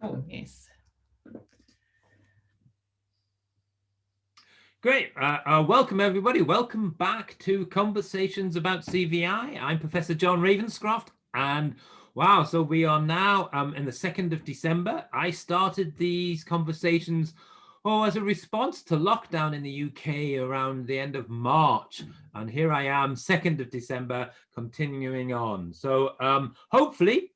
Oh, yes. Great. Welcome, everybody. Welcome back to Conversations about CVI. I'm Professor John Ravenscroft, and wow, so we are now in the 2nd of December. I started these conversations as a response to lockdown in the UK around the end of March. And here I am, 2nd of December, continuing on. So hopefully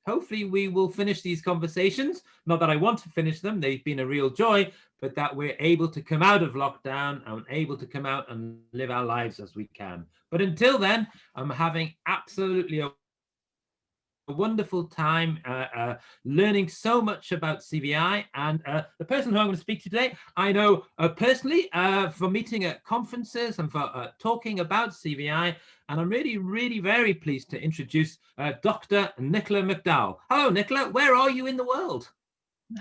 we will finish these conversations. Not that I want to finish them. They've been a real joy, but that we're able to come out of lockdown and able to come out and live our lives as we can. But until then, I'm having absolutely a wonderful time learning so much about CVI, and the person who I'm going to speak to today, I know personally from meeting at conferences and for talking about CVI, and I'm really very pleased to introduce Dr. Nicola McDowell. Hello, Nicola. Where are you in the world?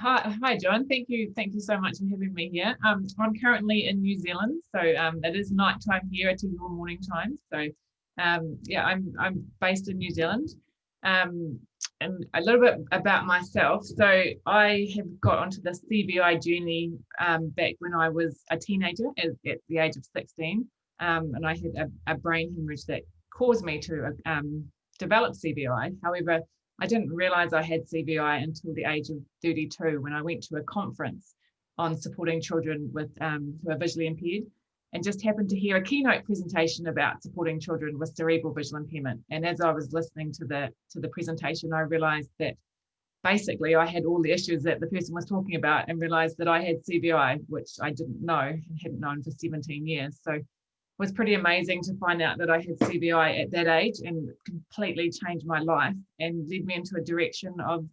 Hi, John. Thank you so much for having me here. I'm currently in New Zealand, so it is nighttime here to your morning time. So, yeah, I'm based in New Zealand. And a little bit about myself. So I have got onto the CVI journey back when I was a teenager at the age of 16, and I had a brain hemorrhage that caused me to develop CVI. However, I didn't realize I had CVI until the age of 32 when I went to a conference on supporting children with who are visually impaired, and just happened to hear a keynote presentation about supporting children with cerebral visual impairment. And as I was listening to the presentation, I realized that basically I had all the issues that the person was talking about, and realized that I had CVI, which I didn't know and hadn't known for 17 years. So it was pretty amazing to find out that I had CVI at that age, and completely changed my life and led me into a direction of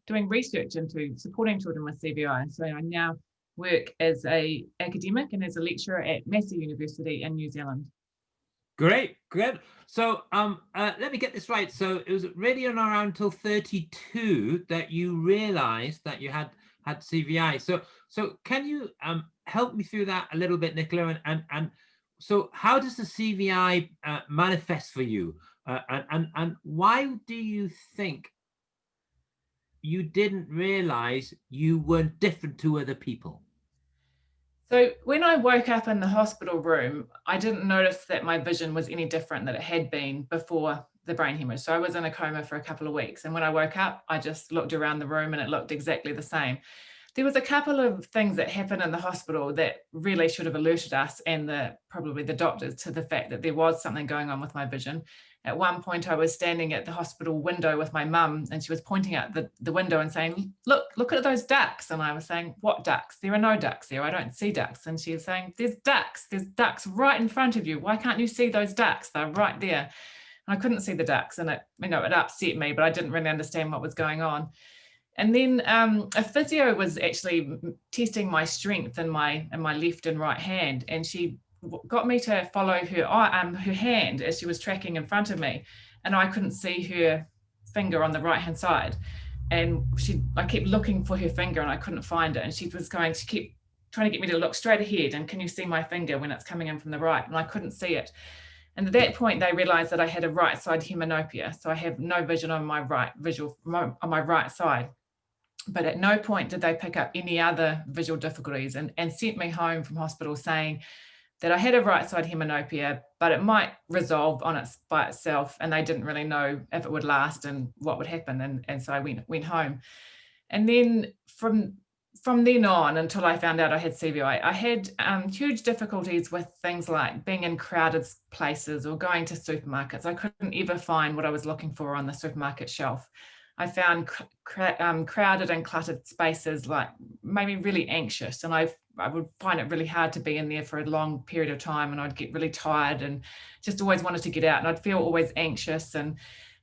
doing research into supporting children with CVI. So I now work as an academic and as a lecturer at Massey University in New Zealand. Great. So let me get this right. So it was really around until 32 that you realized that you had CVI. So can you help me through that a little bit, Nicola? And so how does the CVI manifest for you? And why do you think you didn't realize you weren't different to other people? So when I woke up in the hospital room, I didn't notice that my vision was any different than it had been before the brain hemorrhage. So I was in a coma for a couple of weeks. And when I woke up, I just looked around the room and it looked exactly the same. There was a couple of things that happened in the hospital that really should have alerted us and probably the doctors to the fact that there was something going on with my vision. At one point, I was standing at the hospital window with my mum, and she was pointing out the window and saying, look at those ducks. And I was saying, what ducks? There are no ducks there. I don't see ducks. And she was saying, there's ducks right in front of you. Why can't you see those ducks? They're right there. And I couldn't see the ducks, and it upset me, but I didn't really understand what was going on. And then a physio was actually testing my strength in my left and right hand, and she got me to follow her hand as she was tracking in front of me, and I couldn't see her finger on the right hand side. And I kept looking for her finger and I couldn't find it. And she kept trying to get me to look straight ahead, and can you see my finger when it's coming in from the right? And I couldn't see it. And at that point, they realized that I had a right side hemanopia, so I have no vision on my right side. But at no point did they pick up any other visual difficulties, and sent me home from hospital saying that I had a right side hemanopia, but it might resolve by itself, and they didn't really know if it would last and what would happen. And so I went home. And then from then on, until I found out I had CVI, I had huge difficulties with things like being in crowded places or going to supermarkets. I couldn't ever find what I was looking for on the supermarket shelf. I found crowded and cluttered spaces like made me really anxious, and I would find it really hard to be in there for a long period of time, and I'd get really tired and just always wanted to get out, and I'd feel always anxious. And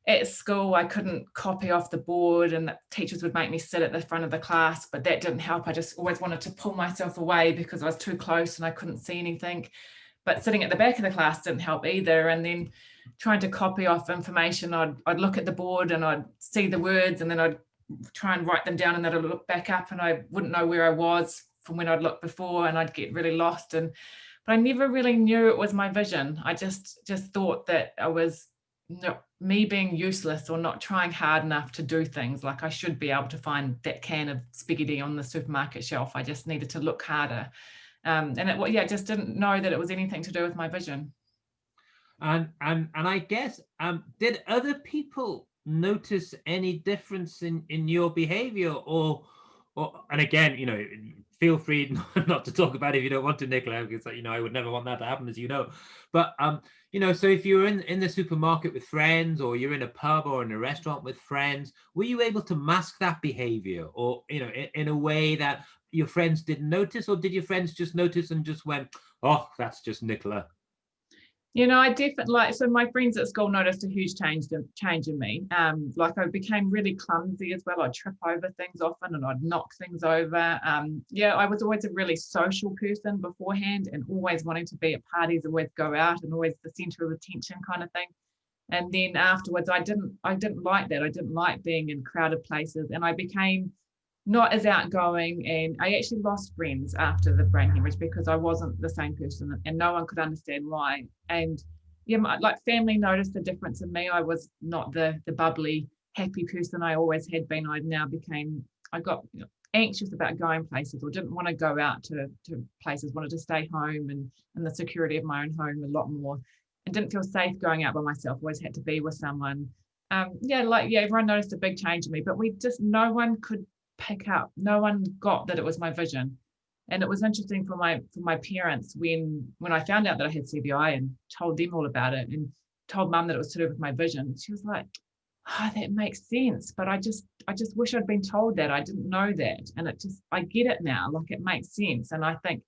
at school, I couldn't copy off the board, and the teachers would make me sit at the front of the class, but that didn't help. I just always wanted to pull myself away because I was too close and I couldn't see anything. But sitting at the back of the class didn't help either. And then trying to copy off information, I'd look at the board and I'd see the words, and then I'd try and write them down, and then I'd look back up and I wouldn't know where I was from when I'd looked before, and I'd get really lost. But I never really knew it was my vision. I just thought that I was no, me being useless or not trying hard enough to do things. Like I should be able to find that can of spaghetti on the supermarket shelf. I just needed to look harder. And it, well, yeah, just didn't know that it was anything to do with my vision. And I guess, did other people notice any difference in your behavior, or and again, feel free not to talk about it if you don't want to, Nicola, because I would never want that to happen, as you know. But so if you're in the supermarket with friends, or you're in a pub or in a restaurant with friends, were you able to mask that behavior, or in a way that your friends didn't notice, or did your friends just notice and just went, "Oh, that's just Nicola"? I definitely so my friends at school noticed a huge change in me. Like I became really clumsy as well. I'd trip over things often and I'd knock things over. Yeah, I was always a really social person beforehand and always wanting to be at parties, always go out and always the center of attention kind of thing. And then afterwards, I didn't like that. I didn't like being in crowded places, and I became not as outgoing, and I actually lost friends after the brain hemorrhage because I wasn't the same person and no one could understand why. And yeah, like family noticed the difference in me. I was not the bubbly happy person I always had been. I got anxious about going places, or didn't want to go out to places, wanted to stay home and in the security of my own home a lot more, and didn't feel safe going out by myself, always had to be with someone. Everyone noticed a big change in me, but no one could pick up. No one got that it was my vision. And it was interesting for my parents when I found out that I had CVI and told them all about it and told mum that it was to do with my vision. She was like, "Oh, that makes sense. But I just wish I'd been told that. I didn't know that." And I get it now. Like it makes sense. And I think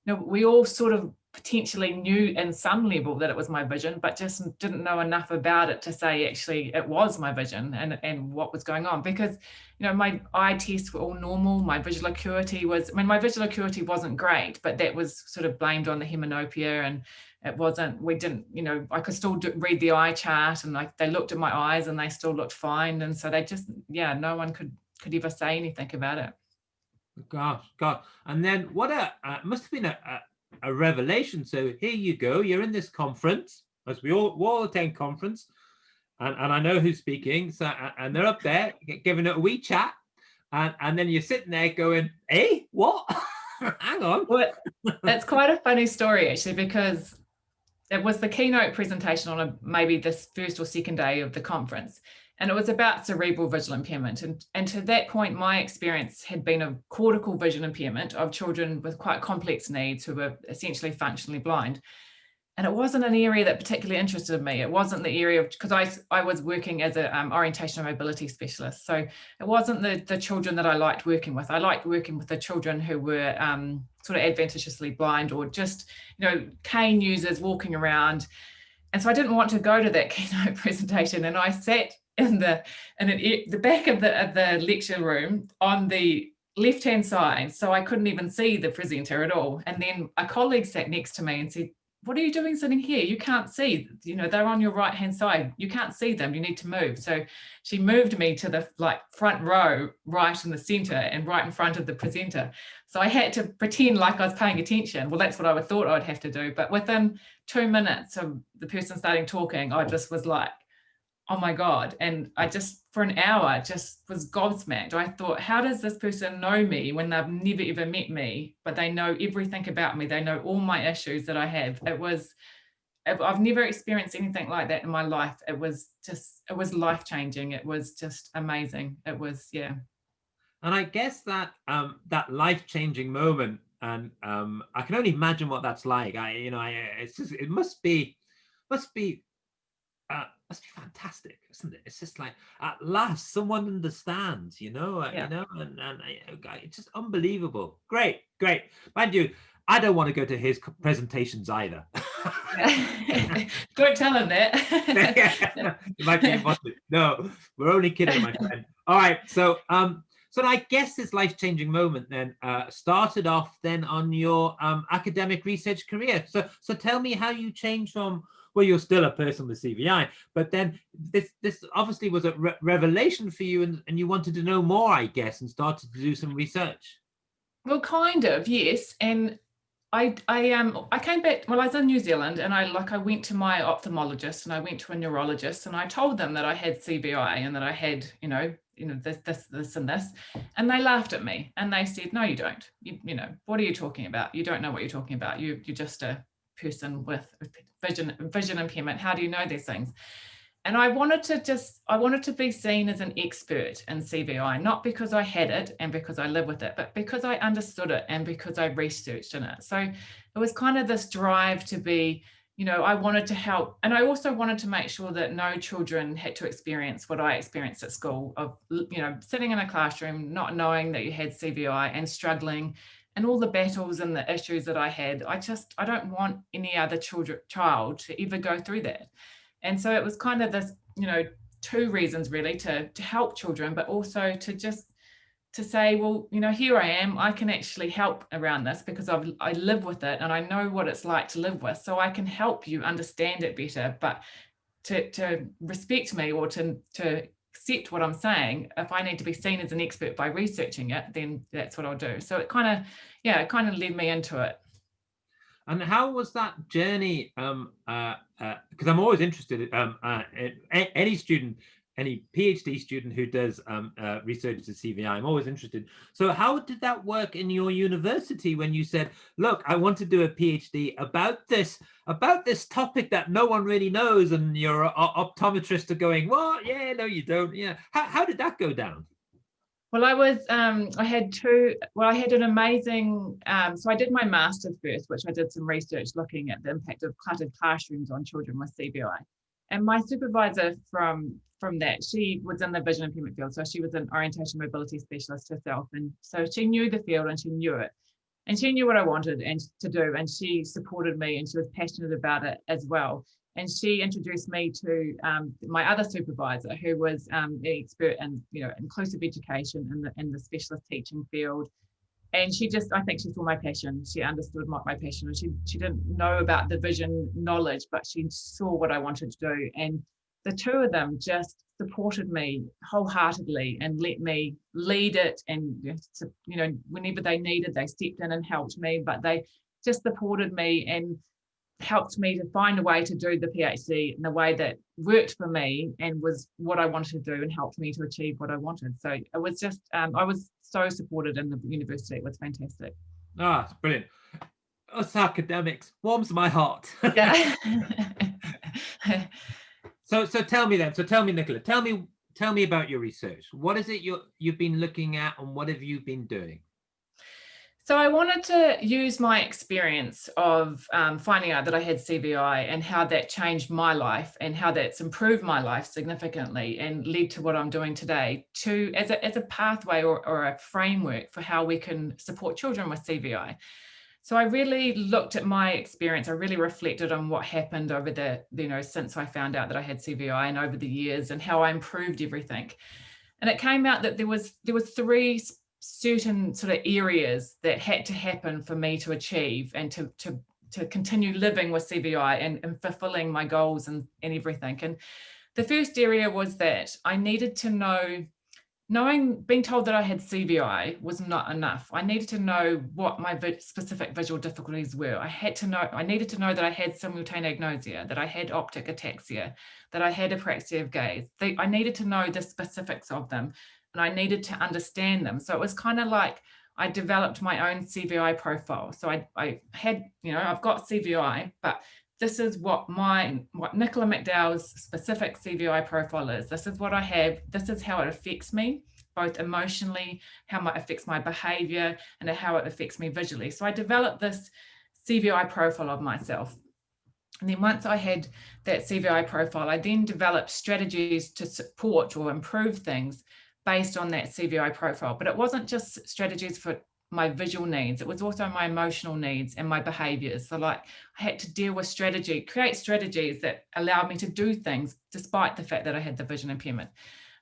we all sort of potentially knew in some level that it was my vision, but just didn't know enough about it to say actually it was my vision and what was going on. Because my eye tests were all normal. My visual acuity my visual acuity wasn't great, but that was sort of blamed on the heminopia, and it wasn't. We didn't, I could still read the eye chart, and like they looked at my eyes and they still looked fine, and so they just, yeah, no one could ever say anything about it. Gosh, God. And then what must have been a revelation. So here you go, you're in this conference, as we all attend conference, and I know who's speaking. So and they're up there giving it a wee chat, and then you're sitting there going, "Hey, what?" Hang on. Well, it's quite a funny story actually, because it was the keynote presentation on maybe this first or second day of the conference. And it was about cerebral visual impairment. And to that point, my experience had been of cortical vision impairment of children with quite complex needs who were essentially functionally blind. And it wasn't an area that particularly interested me. It wasn't the area because I was working as an orientation and mobility specialist. So it wasn't the children that I liked working with. I liked working with the children who were sort of advantageously blind, or just, cane users walking around. And so I didn't want to go to that keynote presentation. And I sat in the back of the lecture room on the left-hand side. So I couldn't even see the presenter at all. And then a colleague sat next to me and said, "What are you doing sitting here? You can't see, they're on your right hand side. You can't see them. You need to move." So she moved me to the front row, right in the center and right in front of the presenter. So I had to pretend like I was paying attention. Well, that's what I thought I'd have to do. But within 2 minutes of the person starting talking, I just was like, oh my God. And I just, for an hour, just was gobsmacked. I thought, how does this person know me when they've never ever met me, but they know everything about me? They know all my issues that I have. I've never experienced anything like that in my life. It was life-changing. It was just amazing. It was, yeah. And I guess that that life-changing moment, and I can only imagine what that's like. It must be fantastic, isn't it? It's just like, at last someone understands, Yeah. and it's just unbelievable. Great. Mind you, I don't want to go to his presentations either. Don't tell him that. It might be impossible. No, we're only kidding, my friend. All right, so I guess this life-changing moment then started off then on your academic research career. So tell me how you changed from, well, you're still a person with CVI, but then this obviously was a revelation for you, and you wanted to know more, I guess, and started to do some research. Well, kind of, yes. And I came back, well, I was in New Zealand, and I went to my ophthalmologist and I went to a neurologist, and I told them that I had CVI and that I had, this and this. And they laughed at me and they said, no, you don't. What are you talking about? You don't know what you're talking about. You're just a person with vision impairment. How do you know these things? And I wanted to be seen as an expert in CVI, not because I had it and because I live with it, but because I understood it and because I researched in it. So it was kind of this drive to be, I wanted to help. And I also wanted to make sure that no children had to experience what I experienced at school of, sitting in a classroom, not knowing that you had CVI and struggling and all the battles and the issues that I had. I don't want any other child to ever go through that. And so it was kind of this, two reasons really, to help children, but also to say, well, here I am, I can actually help around this because I live with it and I know what it's like to live with. So I can help you understand it better, but to respect me or to accept what I'm saying, if I need to be seen as an expert by researching it, then that's what I'll do. So it kind of led me into it. And how was that journey? Because I'm always interested in any student, any PhD student who does research to CVI. I'm always interested. So how did that work in your university when you said, look, I want to do a PhD about this topic that no one really knows, and your optometrists are going, what? Yeah, no, you don't. Yeah. How did that go down? Well, I had an amazing, so I did my master's first, which I did some research looking at the impact of cluttered classrooms on children with CVI. And my supervisor from that, she was in the vision impairment field. So she was an orientation mobility specialist herself. And so she knew the field and she knew it. And she knew what I wanted to do. And she supported me and she was passionate about it as well. And she introduced me to my other supervisor, who was an expert in inclusive education in the specialist teaching field. And I think she saw my passion. She understood my passion, and she didn't know about the vision knowledge, but she saw what I wanted to do. And the two of them just supported me wholeheartedly and let me lead it. And whenever they needed, they stepped in and helped me. But they just supported me and helped me to find a way to do the PhD in a way that worked for me and was what I wanted to do and helped me to achieve what I wanted. So it was just, I was so supported in the university. It was fantastic. Ah, it's brilliant. Us academics, warms my heart. Yeah. So tell me, Nicola, tell me about your research. What is it you've been looking at, and what have you been doing? So I wanted to use my experience of finding out that I had CVI and how that changed my life and how that's improved my life significantly and led to what I'm doing today as a pathway or a framework for how we can support children with CVI. So I really looked at my experience. I really reflected on what happened over since I found out that I had CVI and over the years, and how I improved everything. And it came out that there was three certain sort of areas that had to happen for me to achieve and to continue living with CVI and fulfilling my goals and everything. And the first area was that I needed to know, being told that I had CVI was not enough. I needed to know what my specific visual difficulties were. I needed to know that I had simultaneous agnosia, that I had optic ataxia, that I had apraxia of gaze. I needed to know the specifics of them, and I needed to understand them. So it was kind of like I developed my own CVI profile. So I had, I've got CVI, but this is what Nicola McDowell's specific CVI profile is. This is what I have. This is how it affects me, both emotionally, how it affects my behavior, and how it affects me visually. So I developed this CVI profile of myself. And then once I had that CVI profile, I then developed strategies to support or improve things based on that CVI profile. But it wasn't just strategies for my visual needs, it was also my emotional needs and my behaviors. So like I had to create strategies that allowed me to do things despite the fact that I had the vision impairment.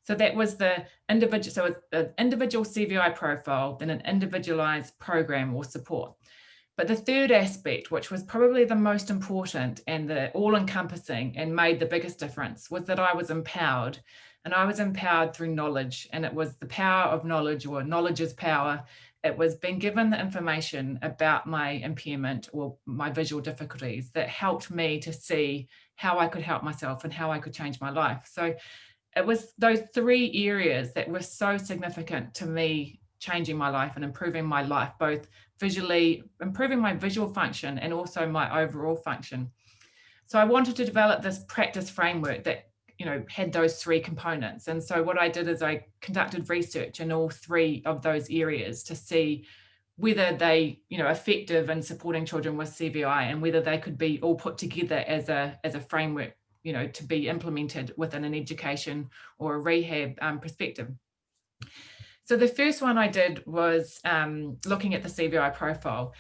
So that was the individual, so it's an individual CVI profile, then an individualized program or support. But the third aspect, which was probably the most important and the all-encompassing and made the biggest difference, was that I was empowered. And I was empowered through knowledge, and it was the power of knowledge, or knowledge is power. It was being given the information about my impairment or my visual difficulties that helped me to see how I could help myself and how I could change my life. So it was those three areas that were so significant to me changing my life and improving my life, both visually, improving my visual function and also my overall function. So I wanted to develop this practice framework that, had those three components. And so what I did is I conducted research in all three of those areas to see whether they, effective in supporting children with CVI and whether they could be all put together as a framework, to be implemented within an education or a rehab perspective. So the first one I did was looking at the CVI profile.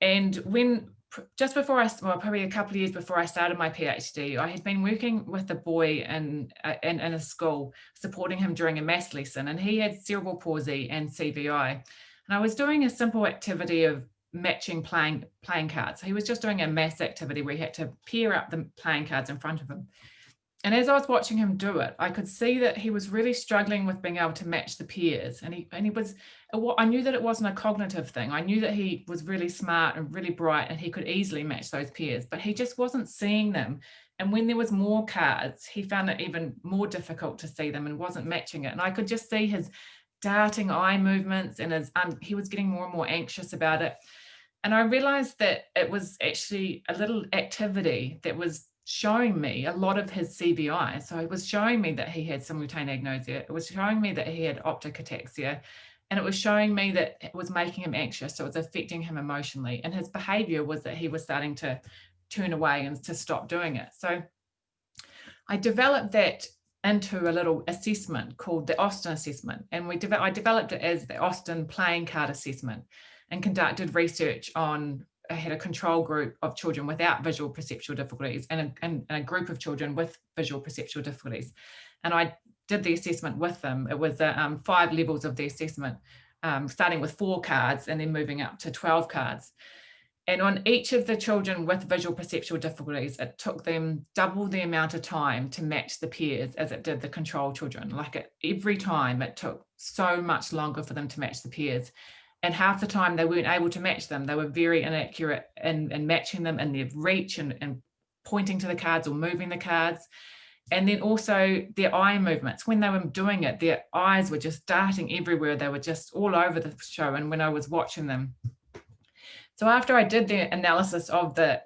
And just before probably a couple of years before I started my PhD, I had been working with a boy in a school, supporting him during a maths lesson, and he had cerebral palsy and CVI. And I was doing a simple activity of matching playing cards. He was just doing a maths activity where he had to pair up the playing cards in front of him. And as I was watching him do it, I could see that he was really struggling with being able to match the pairs. And he was, I knew that it wasn't a cognitive thing. I knew that he was really smart and really bright and he could easily match those pairs, but he just wasn't seeing them. And when there was more cards, he found it even more difficult to see them and wasn't matching it. And I could just see his darting eye movements and he was getting more and more anxious about it. And I realized that it was actually a little activity that was showing me a lot of his CVI. So it was showing me that he had simultaneous agnosia. It was showing me that he had optic ataxia. And it was showing me that it was making him anxious. So it was affecting him emotionally. And his behavior was that he was starting to turn away and to stop doing it. So I developed that into a little assessment called the Austin assessment. And I developed it as the Austin playing card assessment and conducted research on, I had a control group of children without visual perceptual difficulties and a group of children with visual perceptual difficulties. And I did the assessment with them. It was 5 levels of the assessment, starting with 4 cards and then moving up to 12 cards. And on each of the children with visual perceptual difficulties, it took them double the amount of time to match the pairs as it did the control children. Every time it took so much longer for them to match the pairs. And half the time they weren't able to match them. They were very inaccurate in matching them in their reach and pointing to the cards or moving the cards. And then also their eye movements. When they were doing it, their eyes were just darting everywhere. They were just all over the show. And when I was watching them. So after I did the analysis of the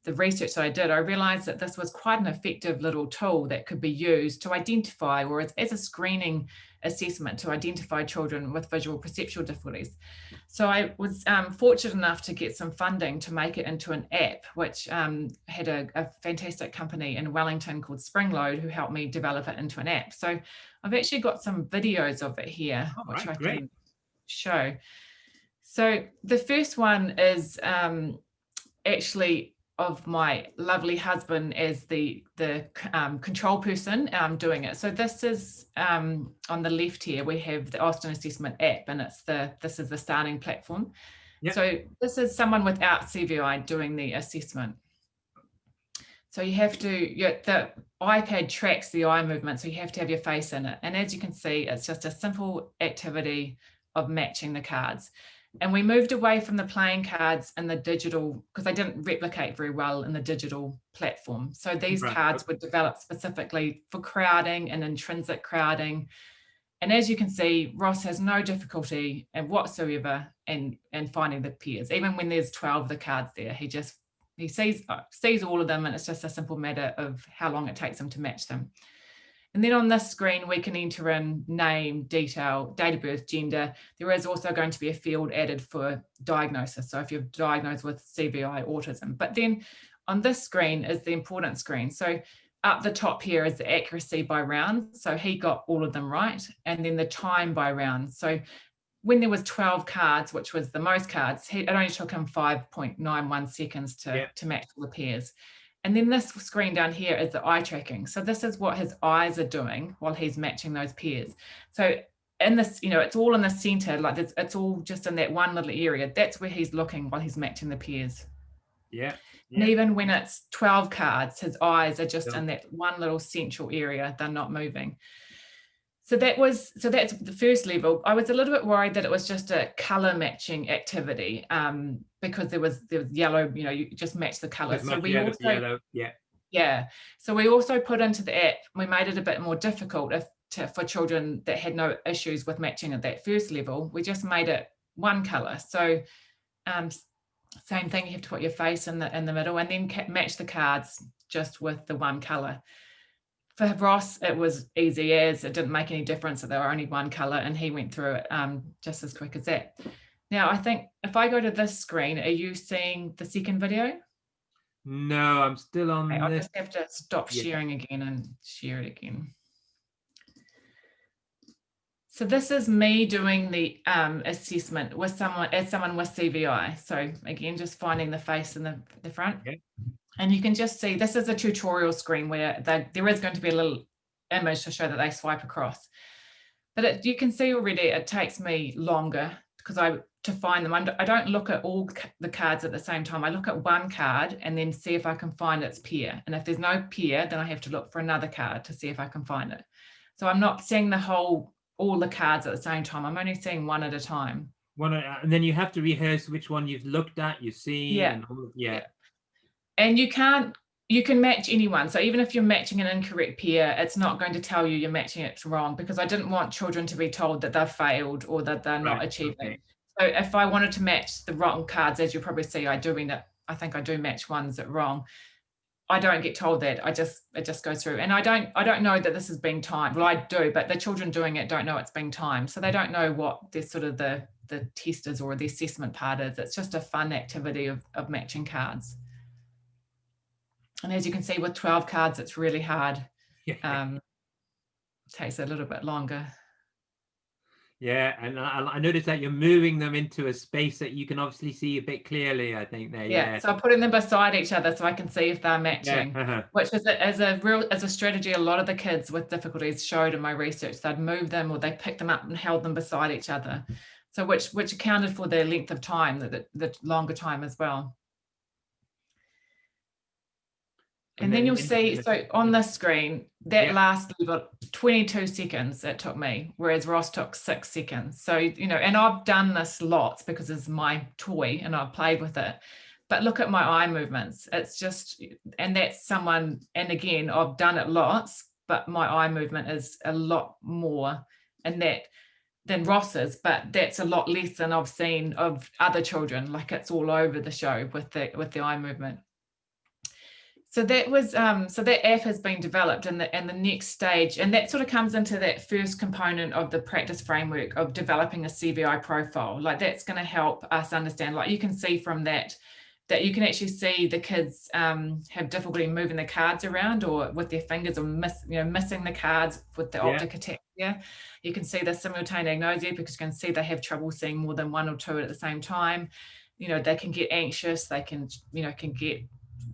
research that I did, I realized that this was quite an effective little tool that could be used to identify, or as a screening assessment to identify children with visual perceptual difficulties. So I was fortunate enough to get some funding to make it into an app, which had a fantastic company in Wellington called Springload who helped me develop it into an app. So I've actually got some videos of it here, which I can show. So the first one is actually of my lovely husband as the control person doing it. So this is on the left here, we have the Austin Assessment app, and this is the starting platform. Yep. So this is someone without CVI doing the assessment. So you have to, the iPad tracks the eye movement, so you have to have your face in it. And as you can see, it's just a simple activity of matching the cards. And we moved away from the playing cards and the digital, because they didn't replicate very well in the digital platform. So these cards were developed specifically for crowding and intrinsic crowding. And as you can see, Ross has no difficulty whatsoever in finding the pairs. Even when there's 12 of the cards there, he sees all of them, and it's just a simple matter of how long it takes him to match them. And then on this screen, we can enter in name, detail, date of birth, gender. There is also going to be a field added for diagnosis. So if you're diagnosed with CVI autism. But then on this screen is the important screen. So up the top here is the accuracy by round. So he got all of them right. And then the time by round. So when there was 12 cards, which was the most cards, it only took him 5.91 seconds to match all the pairs. And then this screen down here is the eye tracking. So this is what his eyes are doing while he's matching those pairs. So in this, it's all in the center, like it's all just in that one little area. That's where he's looking while he's matching the pairs. Yeah. And even when it's 12 cards, his eyes are just in that one little central area. They're not moving. So that's the first level. I was a little bit worried that it was just a color matching activity, because there was yellow, you just match the colors. Just So much we yellow for also, yellow. Yeah. yeah. So we also put into the app, we made it a bit more difficult for children that had no issues with matching at that first level. We just made it one color. So same thing, you have to put your face in the middle and then match the cards just with the one color. For Ross, it was easy as it didn't make any difference that there were only one color, and he went through it just as quick as that. Now, I think if I go to this screen, are you seeing the second video? No, I'm still on Okay, I'll this. just have to stop Yeah. sharing again and share it again. So this is me doing the assessment with someone with CVI. So again, just finding the face in the front. Yeah. And you can just see, this is a tutorial screen where there is going to be a little image to show that they swipe across. But you can see already it takes me longer to find them. I don't look at all the cards at the same time. I look at one card and then see if I can find its pair. And if there's no pair, then I have to look for another card to see if I can find it. So I'm not seeing all the cards at the same time. I'm only seeing one at a time. And then you have to rehearse which one you've looked at, you've seen, Yeah. and all. Yeah. And you can match anyone. So even if you're matching an incorrect pair, it's not going to tell you you're matching it wrong, because I didn't want children to be told that they've failed or that they're not achieving. Okay. So if I wanted to match the wrong cards, as you'll probably see, I think I do match ones that wrong. I don't get told that. It just goes through. And I don't know that this is being timed. Well, I do, but the children doing it don't know it's being timed. So they don't know what the sort of the test is or the assessment part is. It's just a fun activity of matching cards. And as you can see, with 12 cards, it's really hard. Yeah. Takes a little bit longer. Yeah, and I noticed that you're moving them into a space that you can obviously see a bit clearly, I think there. Yeah. So I'm putting them beside each other so I can see if they're matching, which is as a strategy a lot of the kids with difficulties showed in my research. They'd move them or they picked them up and held them beside each other. So which accounted for their length of time, the longer time as well. And then you'll see, so on the screen, that last 22 seconds it took me, whereas Ross took 6 seconds. So, and I've done this lots because it's my toy and I've played with it. But look at my eye movements. It's just, and that's someone, and again, I've done it lots, but my eye movement is a lot more in that than Ross's, but that's a lot less than I've seen of other children. Like it's all over the show with the eye movement. So that was so that app has been developed, and the next stage, and that sort of comes into that first component of the practice framework of developing a CVI profile. Like that's going to help us understand. Like you can see from that you can actually see the kids have difficulty moving the cards around or with their fingers, or missing the cards with the optic ataxia. You can see the simultaneous agnosia because you can see they have trouble seeing more than one or two at the same time. They can get anxious. They can get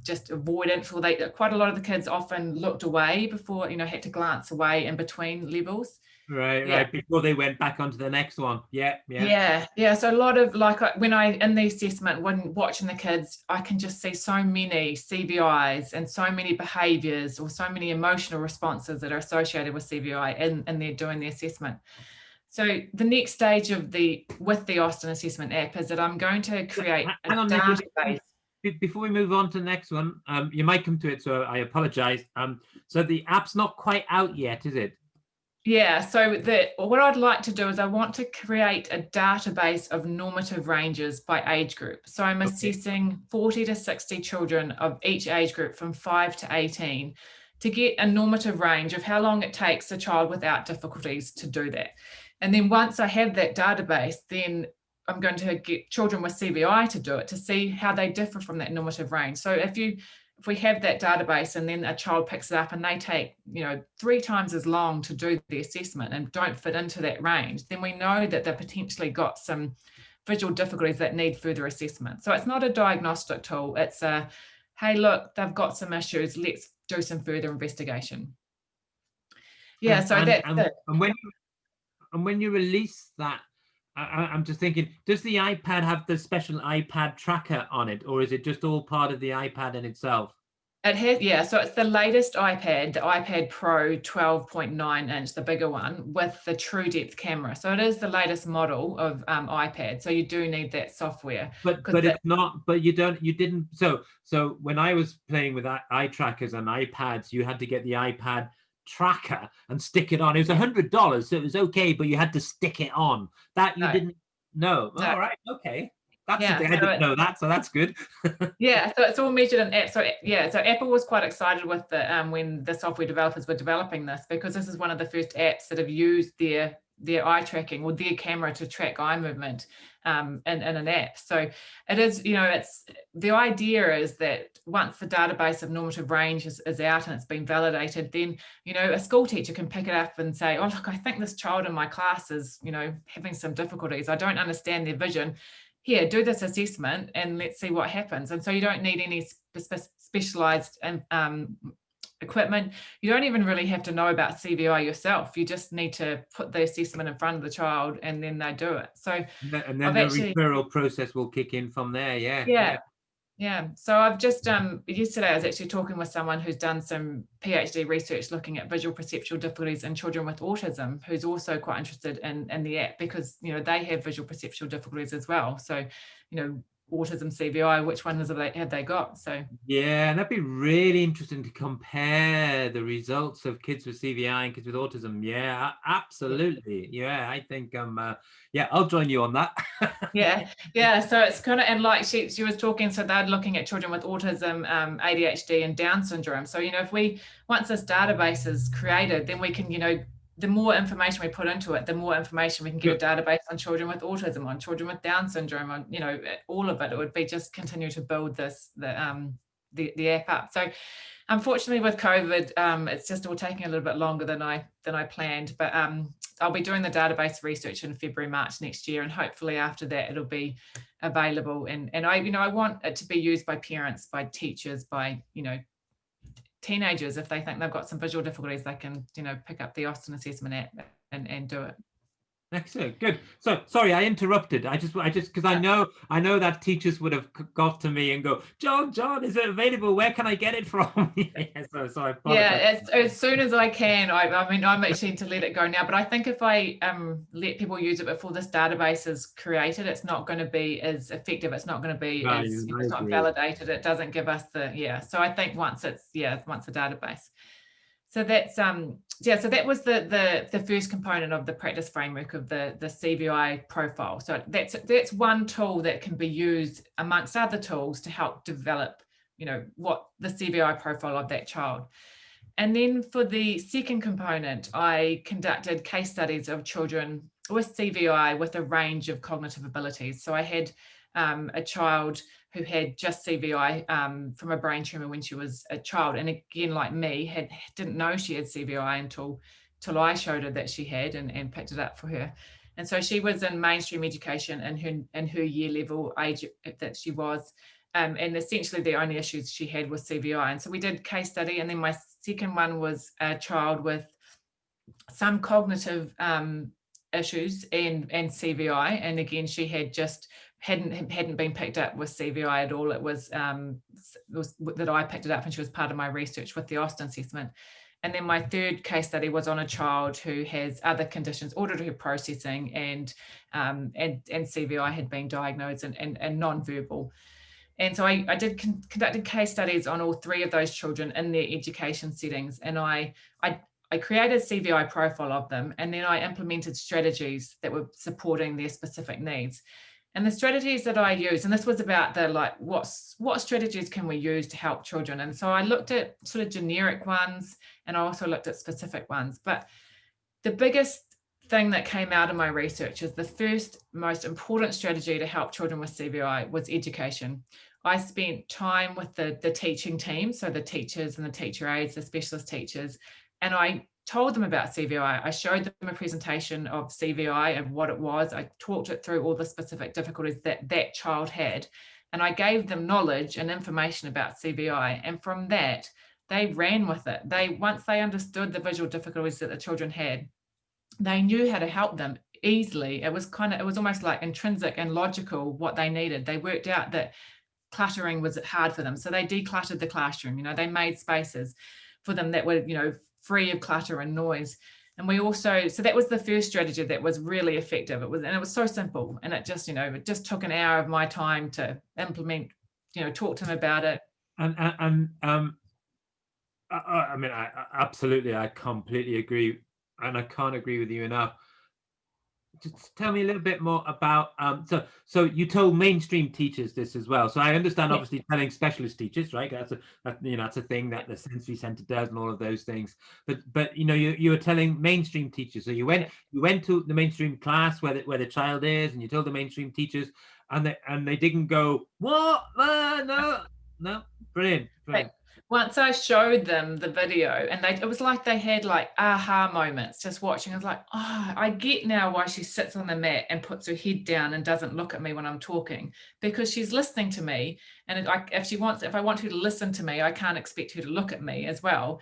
just avoidant. For quite a lot of the kids often looked away before, had to glance away in between levels. Right, before they went back onto the next one. Yeah. So a lot of, like, when in the assessment, when watching the kids, I can just see so many CVIs and so many behaviors or so many emotional responses that are associated with CVI and they're doing the assessment. So the next stage with the Austin assessment app is that I'm going to create a database. Before we move on to the next one, you might come to it, so I apologize. So the app's not quite out yet, is it? Yeah, so what I'd like to do is I want to create a database of normative ranges by age group. So I'm assessing 40 to 60 children of each age group from 5 to 18 to get a normative range of how long it takes a child without difficulties to do that. And then once I have that database, then I'm going to get children with CVI to do it to see how they differ from that normative range. So if we have that database and then a child picks it up and they take 3 times as long to do the assessment and don't fit into that range, then we know that they've potentially got some visual difficulties that need further assessment. So it's not a diagnostic tool. It's a, hey, look, they've got some issues. Let's do some further investigation. Yeah, so that's it. And when you release that, I'm just thinking, does the iPad have the special iPad tracker on it, or is it just all part of the iPad in itself? It has, yeah, so it's the latest iPad, the iPad Pro 12.9-inch, the bigger one, with the true depth camera. So it is the latest model of iPad. So you do need that software because But it's not, but you didn't. So when I was playing with eye trackers and iPads, you had to get the iPad tracker and stick it on. It was $100, so it was okay, but you had to stick it on. That you no, didn't know. no, All right, okay. That's yeah. something I didn't know that, so that's good. Yeah, so it's all measured in app. So yeah, so Apple was quite excited with the when the software developers were developing this, because this is one of the first apps that have used their eye tracking or their camera to track eye movement in an app. So it is, it's, the idea is that once the database of normative range is out and it's been validated, then a school teacher can pick it up and say, oh look, I think this child in my class is having some difficulties. I don't understand their vision. Here, do this assessment and let's see what happens. And so you don't need any specialized equipment. You don't even really have to know about CVI yourself. You just need to put the assessment in front of the child and then they do it. So And then I've the actually, referral process will kick in from there. Yeah, yeah, yeah. yeah. So I've just, yesterday I was actually talking with someone who's done some PhD research looking at visual perceptual difficulties in children with autism, who's also quite interested in the app because, they have visual perceptual difficulties as well. So, autism, CVI, which one have they got? So Yeah, and that'd be really interesting to compare the results of kids with CVI and kids with autism. Yeah, absolutely. Yeah, I think yeah, I'll join you on that. yeah, so it's kind of, and like she was talking, so they're looking at children with autism, ADHD and Down syndrome. So if we, once this database is created, then we can, the more information we put into it, the more information we can get a database on children with autism, on children with Down syndrome, on all of it. It would be just continue to build the app up. So unfortunately with COVID, it's just all taking a little bit longer than I planned, but I'll be doing the database research in February, March next year, and hopefully after that it'll be available. And I want it to be used by parents, by teachers, by teenagers. If they think they've got some visual difficulties, they can pick up the Austin assessment app and do it. Excellent, good. So sorry, I interrupted. I just because I know that teachers would have got to me and go, John, is it available? Where can I get it from? So I apologize. As soon as I can. I mean, I'm actually to let it go now, but I think if I let people use it before this database is created, it's not going to be as effective. It's not going to be Right, as, I it's not agree. validated. It doesn't give us so I think once the database. So that's so that was the first component of the practice framework of the CVI profile. So that's one tool that can be used amongst other tools to help develop what the CVI profile of that child. And then for the second component, I conducted case studies of children with CVI with a range of cognitive abilities. So I had a child who had just CVI from a brain tumor when she was a child. And again, like me, didn't know she had CVI until I showed her that she had and picked it up for her. And so she was in mainstream education in her year level age that she was. And essentially the only issues she had was CVI. And so we did case study. And then my second one was a child with some cognitive issues and CVI. And again, she had just hadn't been picked up with CVI at all. It was that I picked it up and she was part of my research with the Austin assessment. And then my third case study was on a child who has other conditions, auditory processing and CVI had been diagnosed and non-verbal. And so I conducted case studies on all three of those children in their education settings. And I created a CVI profile of them, and then I implemented strategies that were supporting their specific needs. And the strategies that I used, and this was about what strategies can we use to help children? And so I looked at sort of generic ones, and I also looked at specific ones. But the biggest thing that came out of my research is the first most important strategy to help children with CVI was education. I spent time with the teaching team, so the teachers and the teacher aides, the specialist teachers, and I told them about CVI. I showed them a presentation of CVI and what it was. I talked it through all the specific difficulties that child had, and I gave them knowledge and information about CVI. And from that, they ran with it. Once they understood the visual difficulties that the children had, they knew how to help them easily. It was almost like intrinsic and logical what they needed. They worked out that cluttering was hard for them. So they decluttered the classroom, you know, they made spaces for them that were, you know, free of clutter and noise. And we also, so that was the first strategy that was really effective. It was so simple, and it just, you know, it just took an hour of my time to implement, you know, talk to them about it. And I mean, absolutely, I completely agree, and I can't agree with you enough. Just tell me a little bit more about so you told mainstream teachers this as well. So I understand, Yeah. obviously, telling specialist teachers, right? You know, that's a thing that the sensory center does and all of those things. But you know, you were telling mainstream teachers. So you went to the mainstream class where the child is, and you told the mainstream teachers, and they didn't go, what? No. Brilliant. But once I showed them the video, and it was like they had like aha moments just watching. I was like, oh, I get now why she sits on the mat and puts her head down and doesn't look at me when I'm talking, because she's listening to me. And if I want her to listen to me, I can't expect her to look at me as well.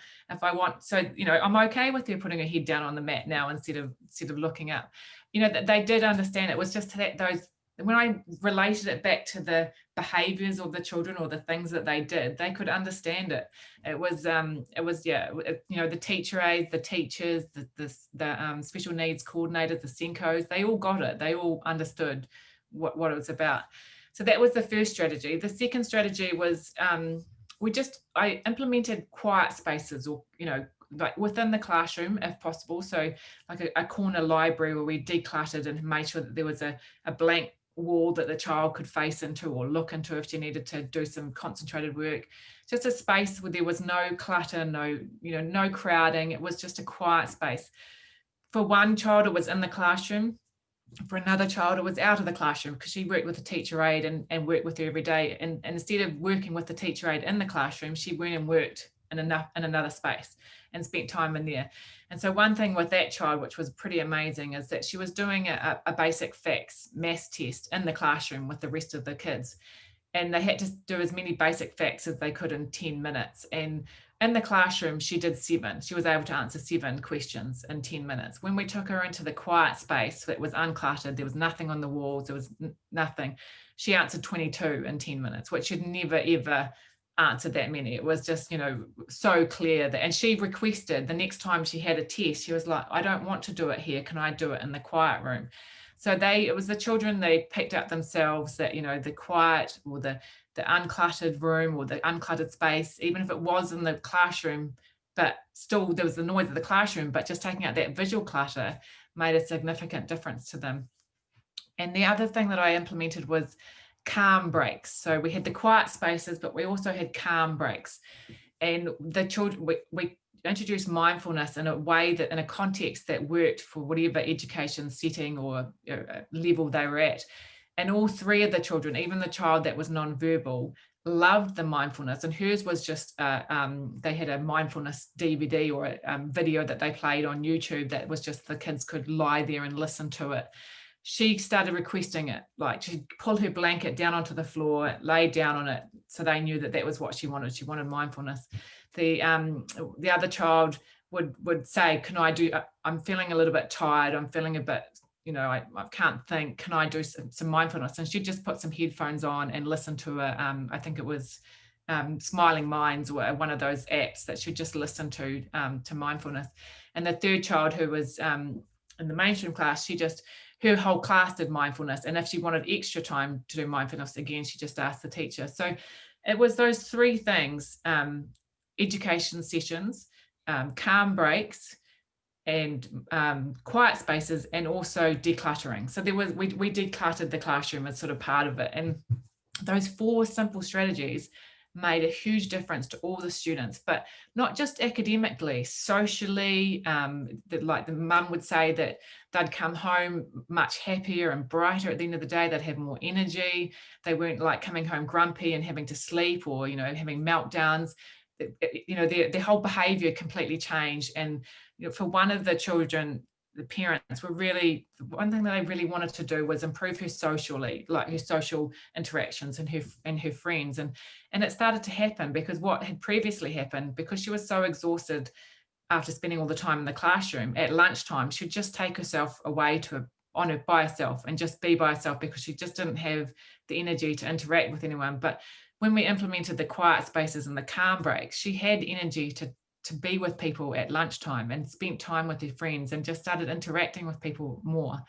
So, you know, I'm okay with her putting her head down on the mat now instead of looking up. You know, that they did understand. It was just that when I related it back to the behaviors of the children or the things that they did, they could understand it. It was you know, the teacher aides, the teachers, the special needs coordinators, the SENCOs, they all got it. They all understood what it was about. So that was the first strategy. The second strategy was I implemented quiet spaces, or, you know, like within the classroom if possible. So like a corner library where we decluttered and made sure that there was a blank wall that the child could face into or look into if she needed to do some concentrated work. Just a space where there was no clutter, no crowding. It was just a quiet space. For one child, it was in the classroom. For another child, it was out of the classroom, because she worked with a teacher aide and worked with her every day. And instead of working with the teacher aide in the classroom, she went and worked in another space and spent time in there. And so one thing with that child, which was pretty amazing, is that she was doing a basic facts maths test in the classroom with the rest of the kids. And they had to do as many basic facts as they could in 10 minutes. And in the classroom, she did 7. She was able to answer 7 questions in 10 minutes. When we took her into the quiet space that was uncluttered, there was nothing on the walls, there was nothing, she answered 22 in 10 minutes, which she'd never, ever answered that many. It was just, you know, so clear that, and she requested the next time she had a test, she was like, I don't want to do it here. Can I do it in the quiet room? So it was the children, they picked up themselves that, you know, the quiet or the uncluttered room or the uncluttered space, even if it was in the classroom, but still there was the noise of the classroom, but just taking out that visual clutter made a significant difference to them. And the other thing that I implemented was calm breaks. So we had the quiet spaces, but we also had calm breaks. And the children, we introduced mindfulness in a way that, in a context that worked for whatever education setting or level they were at. And all 3 of the children, even the child that was nonverbal, loved the mindfulness. And hers was just, they had a mindfulness DVD or a video that they played on YouTube that was just, the kids could lie there and listen to it. She started requesting it, like she'd pull her blanket down onto the floor, lay down on it, so they knew that was what she wanted. She wanted mindfulness. The other child would say, can I do, I'm feeling a little bit tired, I'm feeling a bit, you know, I can't think, can I do some mindfulness? And she'd just put some headphones on and listen to I think it was Smiling Minds, or one of those apps that she'd just listen to mindfulness. And the third child, who was in the mainstream class, her whole class did mindfulness. And if she wanted extra time to do mindfulness again, she just asked the teacher. So it was those 3 things, education sessions, calm breaks, and quiet spaces, and also decluttering. So we decluttered the classroom as sort of part of it. And those 4 simple strategies made a huge difference to all the students, but not just academically, socially. Like the mum would say that they'd come home much happier and brighter at the end of the day. They'd have more energy. They weren't like coming home grumpy and having to sleep, or, you know, having meltdowns. You know, their whole behavior completely changed. And, you know, for one of the children, the parents were really, one thing that they really wanted to do was improve her socially, like her social interactions and her friends. And it started to happen, because what had previously happened, because she was so exhausted after spending all the time in the classroom, at lunchtime, she'd just take herself away to on her by herself and just be by herself because she just didn't have the energy to interact with anyone. But when we implemented the quiet spaces and the calm breaks, she had energy to be with people at lunchtime and spent time with her friends and just started interacting with people more.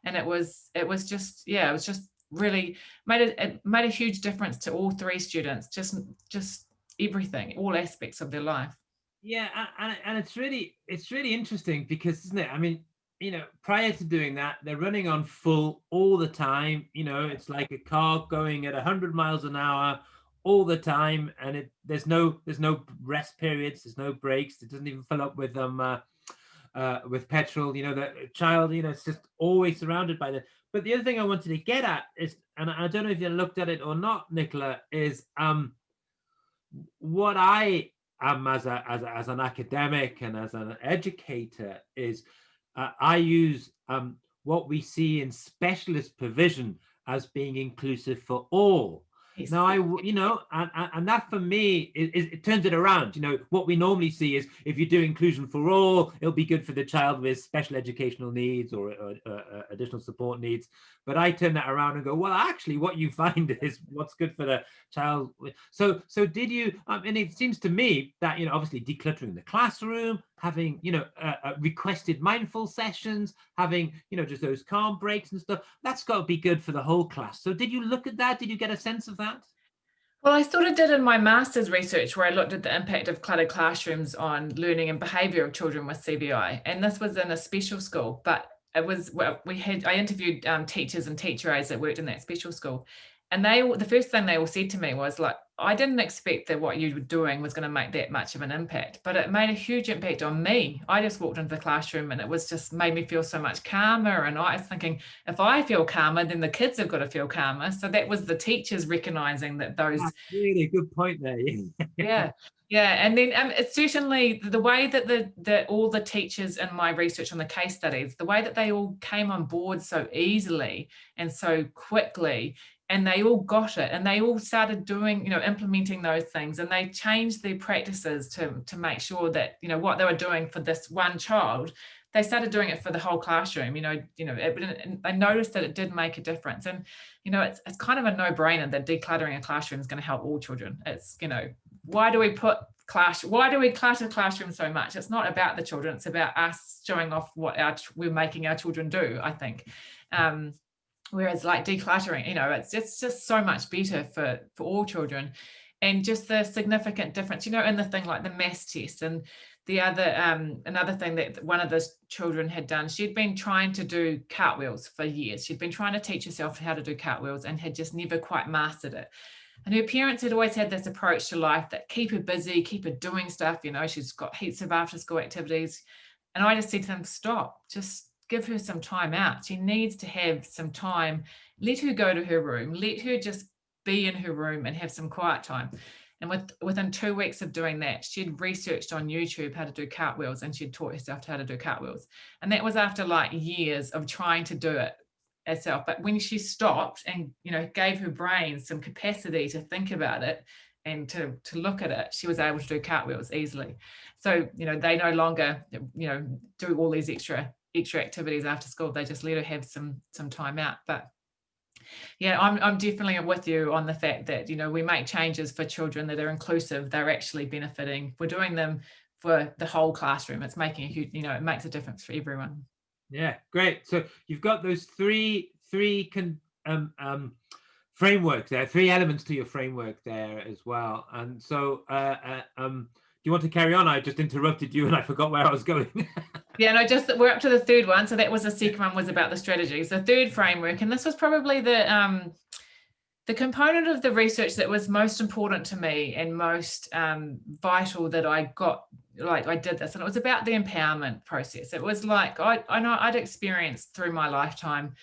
And it was just, yeah, it was just really it made a huge difference to all three students, just everything, all aspects of their life. Yeah, and it's really interesting because, isn't it? I mean, prior to doing that, they're running on full all the time. It's like a car going at 100 miles an hour all the time, and there's no rest periods, there's no breaks. It doesn't even fill up with petrol. The child, it's just always surrounded by that. But the other thing I wanted to get at is, and I don't know if you looked at it or not, Nicola, is what I am as an academic and as an educator is I use what we see in specialist provision as being inclusive for all. Yes. Now, and that for me, it turns it around. What we normally see is if you do inclusion for all, it'll be good for the child with special educational needs or additional support needs. But I turn that around and go, well, actually, what you find is what's good for the child. So did you, and it seems to me that, obviously decluttering the classroom, having, requested mindful sessions, having, just those calm breaks and stuff, that's got to be good for the whole class. So did you look at that? Did you get a sense of that? Well, I sort of did in my master's research where I looked at the impact of cluttered classrooms on learning and behaviour of children with CVI. And this was in a special school, but it was, well, I interviewed teachers and teacher aides that worked in that special school. And the first thing they all said to me was like, I didn't expect that what you were doing was going to make that much of an impact, but it made a huge impact on me. I just walked into the classroom and it was just made me feel so much calmer. And I was thinking, if I feel calmer, then the kids have got to feel calmer. So that was the teachers recognizing that those. That's really a good point there. Yeah. Yeah, and then it's certainly the way that all the teachers in my research on the case studies, the way that they all came on board so easily and so quickly, and they all got it, and they all started doing, implementing those things, and they changed their practices to make sure that, what they were doing for this one child, they started doing it for the whole classroom. I noticed that it did make a difference, and it's kind of a no-brainer that decluttering a classroom is going to help all children. It's why do we clutter classrooms so much? It's not about the children, it's about us showing off what we're making our children do, I think. Whereas like decluttering, it's just so much better for all children. And just the significant difference, in the thing like the maths test. And the other another thing that one of the children had done, she'd been trying to do cartwheels for years. She'd been trying to teach herself how to do cartwheels and had just never quite mastered it. And her parents had always had this approach to life that keep her busy, keep her doing stuff. She's got heaps of after school activities. And I just said to them, stop, just give her some time out. She needs to have some time. Let her go to her room. Let her just be in her room and have some quiet time. And within 2 weeks of doing that, she'd researched on YouTube how to do cartwheels, and she'd taught herself how to do cartwheels. And that was after like years of trying to do it herself. But when she stopped and gave her brain some capacity to think about it and to look at it, she was able to do cartwheels easily. So they no longer do all these extra activities after school. They just let her have some time out. But yeah, I'm definitely with you on the fact that we make changes for children that are inclusive. They're actually benefiting. We're doing them for the whole classroom. It's making a huge, it makes a difference for everyone. Yeah, great. So you've got those three frameworks there, three elements to your framework there as well. And so, do you want to carry on? I just interrupted you and I forgot where I was going. Yeah, no, just that we're up to the third one. So that was the second one, was about the strategies. The third framework, and this was probably the component of the research that was most important to me and most vital that I got. Like I did this, and it was about the empowerment process. It was like I know I'd experienced through my lifetime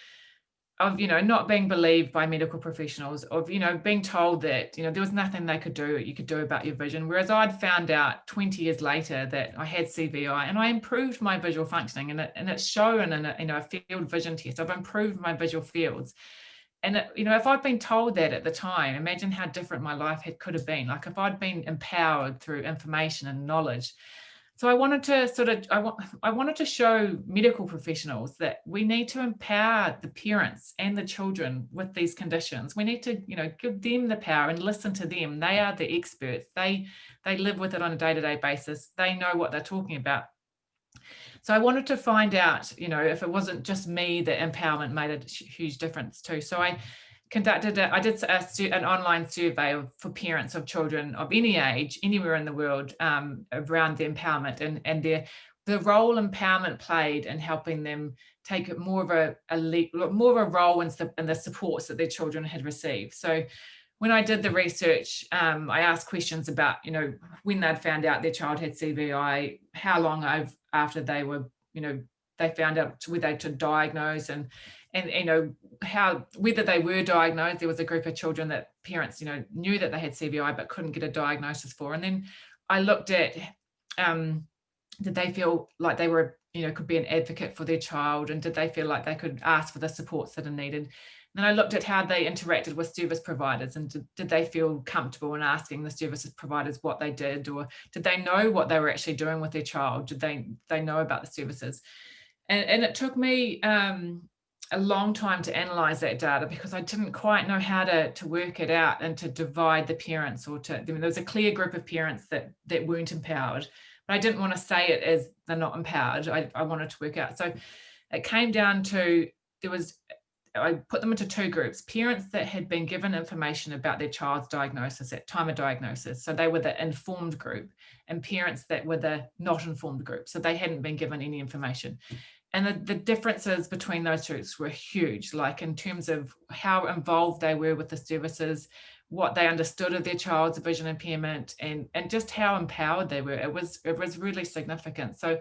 of not being believed by medical professionals, of being told that there was nothing you could do about your vision, whereas I'd found out 20 years later that I had CVI and I improved my visual functioning, and it's shown in a field vision test. I've improved my visual fields. And if I'd been told that at the time, imagine how different my life could have been. Like if I'd been empowered through information and knowledge. So I wanted to I wanted to show medical professionals that we need to empower the parents and the children with these conditions. We need to, give them the power and listen to them. They are the experts. They live with it on a day-to-day basis. They know what they're talking about. So I wanted to find out, if it wasn't just me that empowerment made a huge difference too. So I did an online survey for parents of children of any age, anywhere in the world, around the empowerment and the role empowerment played in helping them take more of a role in the supports that their children had received. So when I did the research, I asked questions about, when they'd found out their child had CVI, how long after they were, they found out whether they to diagnose and whether they were diagnosed. There was a group of children that parents, knew that they had CVI but couldn't get a diagnosis for. And then I looked at, did they feel like they were, could be an advocate for their child, and did they feel like they could ask for the supports that are needed? Then I looked at how they interacted with service providers, and did they feel comfortable in asking the service providers what they did, or did they know what they were actually doing with their child? Did they know about the services? And it took me a long time to analyze that data, because I didn't quite know how to work it out and to divide the parents, there was a clear group of parents that weren't empowered, but I didn't want to say it as they're not empowered. I wanted to work out. So it came down to, I put them into two groups: parents that had been given information about their child's diagnosis at time of diagnosis, so they were the informed group, and parents that were the not informed group, so they hadn't been given any information. And the differences between those groups were huge, like in terms of how involved they were with the services, what they understood of their child's vision impairment, and just how empowered they were. It was really significant. So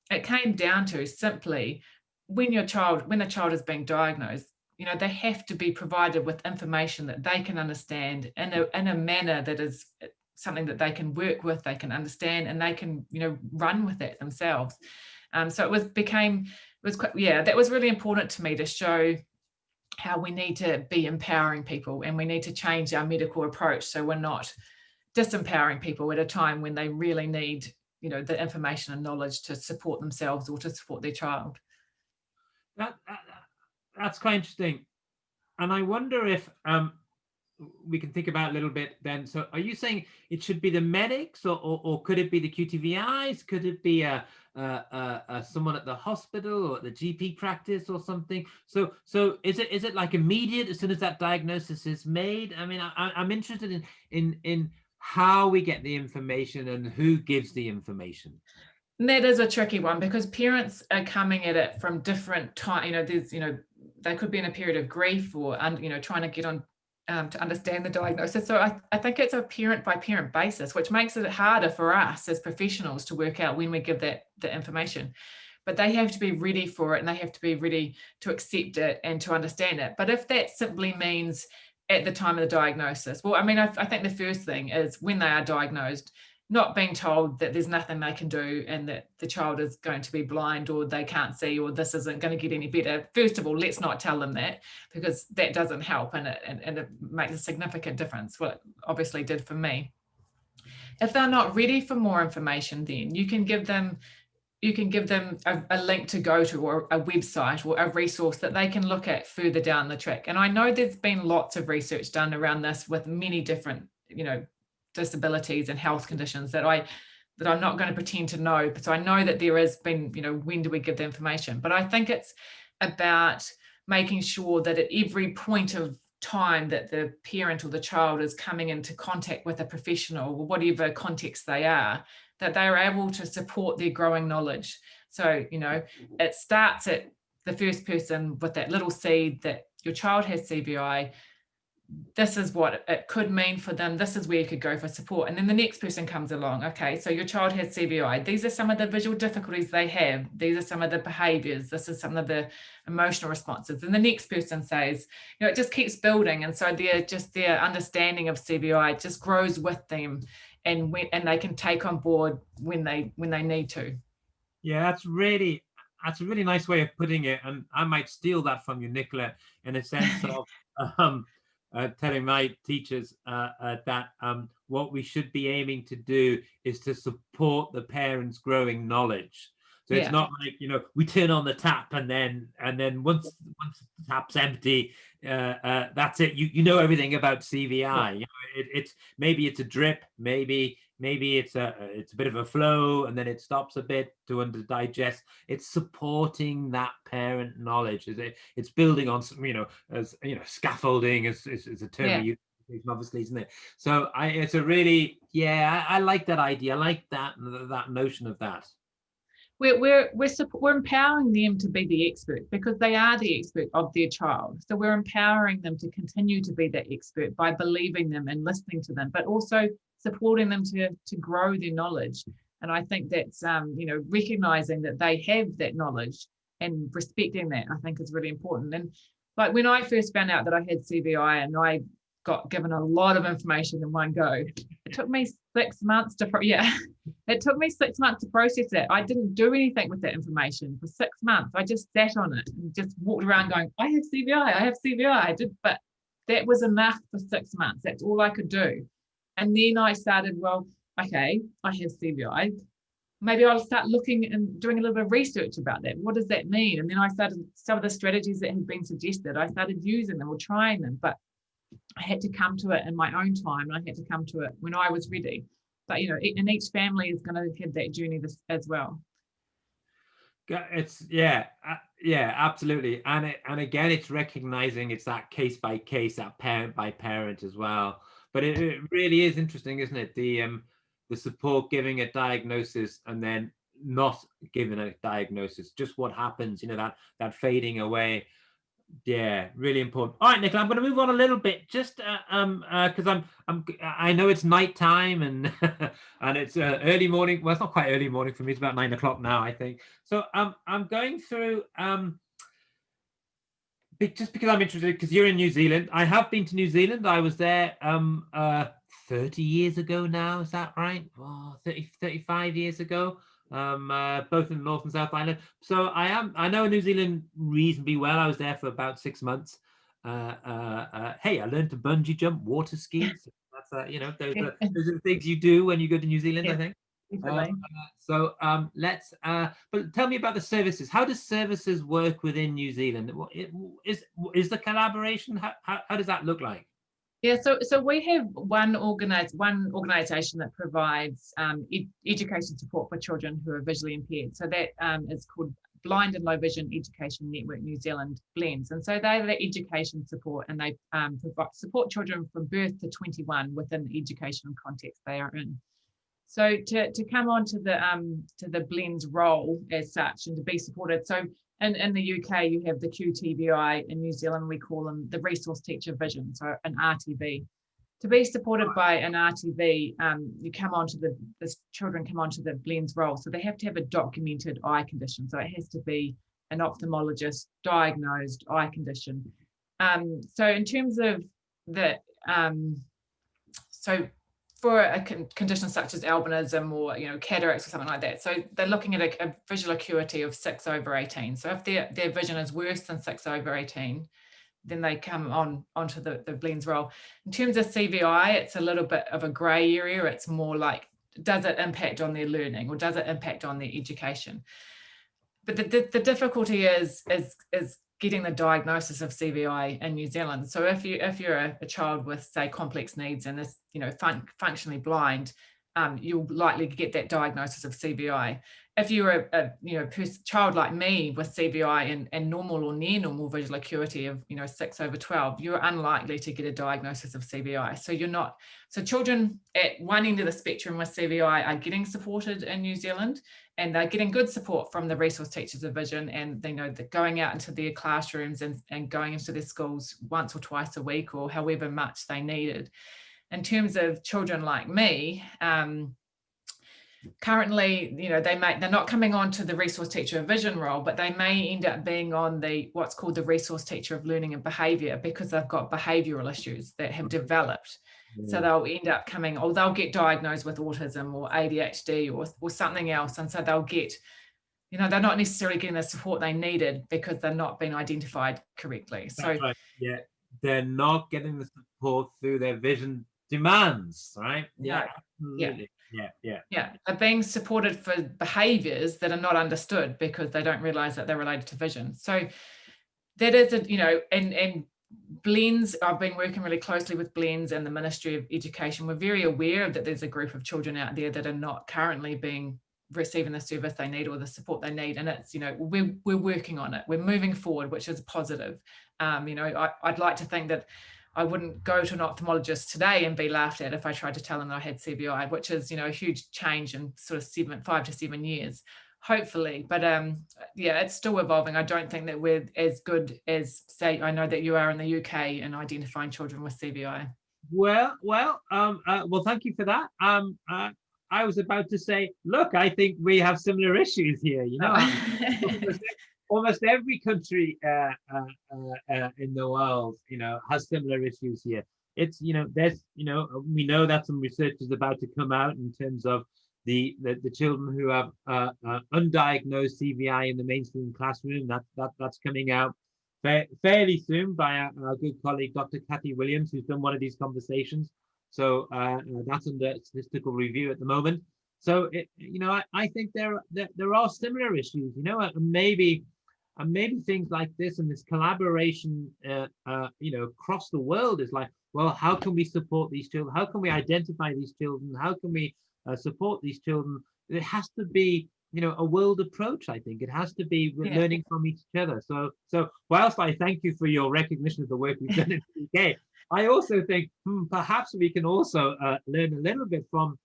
it came down to simply, when the child is being diagnosed, they have to be provided with information that they can understand in a manner that is something that they can work with, they can understand, and they can, run with it themselves. So that was really important to me, to show how we need to be empowering people, and we need to change our medical approach so we're not disempowering people at a time when they really need, the information and knowledge to support themselves or to support their child. That's quite interesting. And I wonder if we can think about a little bit then. So are you saying it should be the medics, or could it be the QTVIs? Could it be someone at the hospital or at the GP practice or something? So is it like immediate as soon as that diagnosis is made? I mean, I'm interested in how we get the information and who gives the information. And that is a tricky one, because parents are coming at it from different time. They could be in a period of grief, or trying to get on to understand the diagnosis. So I think it's a parent by parent basis, which makes it harder for us as professionals to work out when we give the information. But they have to be ready for it, and they have to be ready to accept it and to understand it. But if that simply means at the time of the diagnosis, well, I mean, I think the first thing is, when they are diagnosed, not being told that there's nothing they can do, and that the child is going to be blind, or they can't see, or this isn't going to get any better. First of all, let's not tell them that, because that doesn't help, and it makes a significant difference. Well, it obviously did for me. If they're not ready for more information, then you can give them a link to go to, or a website, or a resource that they can look at further down the track. And I know there's been lots of research done around this with many different, disabilities and health conditions that I'm not going to pretend to know. So I know that there has been, when do we give the information? But I think it's about making sure that at every point of time that the parent or the child is coming into contact with a professional, or whatever context they are, that they are able to support their growing knowledge. So, it starts at the first person with that little seed that your child has CVI. This is what it could mean for them. This is where you could go for support. And then the next person comes along. Okay, so your child has CVI. These are some of the visual difficulties they have. These are some of the behaviors. This is some of the emotional responses. And the next person says, it just keeps building. And so their understanding of CVI just grows with them, and they can take on board when they need to. Yeah, that's a really nice way of putting it. And I might steal that from you, Nicola, in a sense of telling my teachers that what we should be aiming to do is to support the parents' growing knowledge. So it's Yeah. not like, we turn on the tap and then once the tap's empty, that's it. You know everything about CVI. It's maybe it's a drip, maybe it's a bit of a flow, and then it stops a bit to digest. It's supporting that parent knowledge. It's building on some, as scaffolding is a term we use, obviously, isn't it? So it's a really, I like that idea. I like that notion of that. We're empowering them to be the expert, because they are the expert of their child. So we're empowering them to continue to be that expert by believing them and listening to them, but also supporting them to grow their knowledge. And I think that's recognizing that they have that knowledge and respecting that, I think, is really important. And like when I first found out that I had CVI and I got given a lot of information in one go, it took me 6 months to it took me 6 months to process it. I didn't do anything with that information for 6 months. I just sat on it and just walked around going, I have CVI, I have CVI. I did, but that was enough for 6 months. That's all I could do. And then I started, well, okay, I have CVI. Maybe I'll start looking and doing a little bit of research about that. What does that mean? And then I started, some of the strategies that had been suggested, I started using them or trying them, but I had to come to it in my own time. And I had to come to it when I was ready. But, and each family is going to have that journey as well. It's absolutely. And again, it's recognizing it's that case by case, that parent by parent as well. But it really is interesting, isn't it? The support giving a diagnosis and then not giving a diagnosis, just what happens, that fading away. Yeah, really important. All right, Nicola, I'm going to move on a little bit, just because I know it's nighttime and and it's early morning. Well, it's not quite early morning for me. It's about 9 o'clock now, I think. So I'm going through just because I'm interested, because you're in New Zealand. I have been to New Zealand. I was there 30 years ago now. Is that right? Oh, 35 years ago. Both in the North and South Island. So I know New Zealand reasonably well. I was there for about 6 months. Hey, I learned to bungee jump, water ski. So that's those are the things you do when you go to New Zealand, I think. But tell me about the services. How does services work within New Zealand? Is the collaboration? How does that look like? Yeah, so we have one organisation that provides education support for children who are visually impaired. So that is called Blind and Low Vision Education Network New Zealand Blends. And so they're the education support, and they support children from birth to 21 within the educational context they are in. So to come on to the Blends role as such and to be supported. So in the UK, you have the QTVI. In New Zealand, we call them the Resource Teacher Vision, so an RTV. To be supported by an RTV, the children come onto the Blends role. So they have to have a documented eye condition. So it has to be an ophthalmologist diagnosed eye condition. So in terms of the, so for a condition such as albinism or cataracts or something like that, so they're looking at a visual acuity of 6/18. So if their vision is worse than 6/18, then they come onto the Blends role. In terms of CVI, it's a little bit of a grey area. It's more like, does it impact on their learning or does it impact on their education? But the difficulty is getting the diagnosis of CVI in New Zealand. So if you're a child with, say, complex needs and is functionally blind, you'll likely get that diagnosis of CVI. If you're a child like me with CVI and normal or near normal visual acuity of 6/12, you're unlikely to get a diagnosis of CVI. So children at one end of the spectrum with CVI are getting supported in New Zealand, and they're getting good support from the resource teachers of vision, and they know that going out into their classrooms and going into their schools once or twice a week or however much they needed. In terms of children like me, currently, they're not coming on to the resource teacher of vision role, but they may end up being on what's called the resource teacher of learning and behaviour, because they've got behavioural issues that have developed. So they'll end up they'll get diagnosed with autism or ADHD or something else. And so they'll get, they're not necessarily getting the support they needed because they're not being identified correctly. So right. Yeah. they're not getting the support through their vision demands, right? No. Yeah, Yeah. absolutely. Yeah. Yeah. They're being supported for behaviors that are not understood because they don't realize that they're related to vision. So that is a, and Blends, I've been working really closely with Blends and the Ministry of Education. We're very aware that there's a group of children out there that are not currently receiving the service they need or the support they need. And it's, we're working on it. We're moving forward, which is positive. I'd like to think that I wouldn't go to an ophthalmologist today and be laughed at if I tried to tell them that I had CVI, which is, a huge change in sort of 5 to 7 years. Hopefully, but yeah, it's still evolving. I don't think that we're as good as, say, I know that you are in the UK in identifying children with CVI. Well, thank you for that. I was about to say, look, I think we have similar issues here. Almost every country in the world, has similar issues here. It's, we know that some research is about to come out in terms of the children who have undiagnosed CVI in the mainstream classroom. That's coming out fairly soon by our good colleague, Dr. Kathy Williams, who's done one of these conversations. So that's under statistical review at the moment. So I think there are similar issues, and maybe things like this and this collaboration, across the world is like, well, how can we support these children? How can we identify these children? How can we support these children? It has to be, a world approach. I think it has to be learning from each other. So whilst I thank you for your recognition of the work we've done in the UK, I also think perhaps we can also learn a little bit from,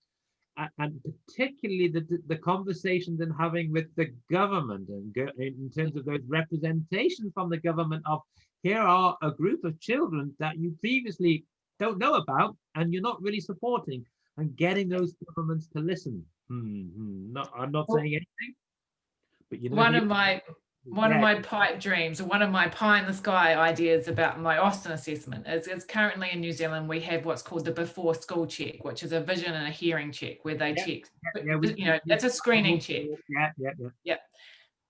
and particularly the conversations and having with the government, and in terms of those representations from the government of, here are a group of children that you previously don't know about and you're not really supporting, and getting those governments to listen. I'm not saying anything, but one of my pipe dreams, or one of my pie in the sky ideas about my Austin assessment is currently in New Zealand we have what's called the before school check, which is a vision and a hearing check where they check. It's a screening check. Yeah.